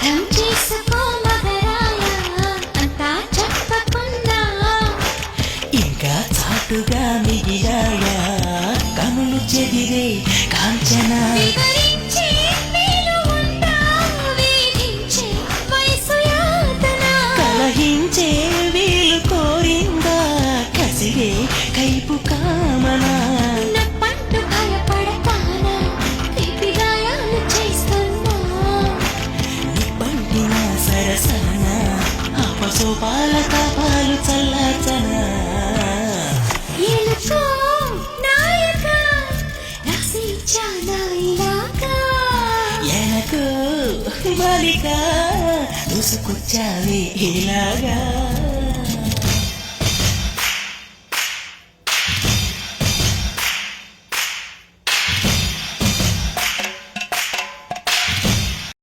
అర్థం చేసుకో మగరాయ అంతా చెప్పకుండా ఇంకా చాటుగా మిగిలాయా కనులు చెదిరే కాంచన వివరించే వీలు ఉందా వేధించే వయసు యాతన కలహించే వీలు కోరిందా కసిరే కైపు కామనా నప్పంటూ భయపడతానా తీపి గాయాలు చేస్తున్నా నిప్పంటిన సరసన ఆపసోపాల తాపాలు చల్లార్చనా ఎలుకో నాయక రాసిచ్చానా ఇలాగా ఎనకు బాలిక దూసుకొచ్చావి ఇలాగా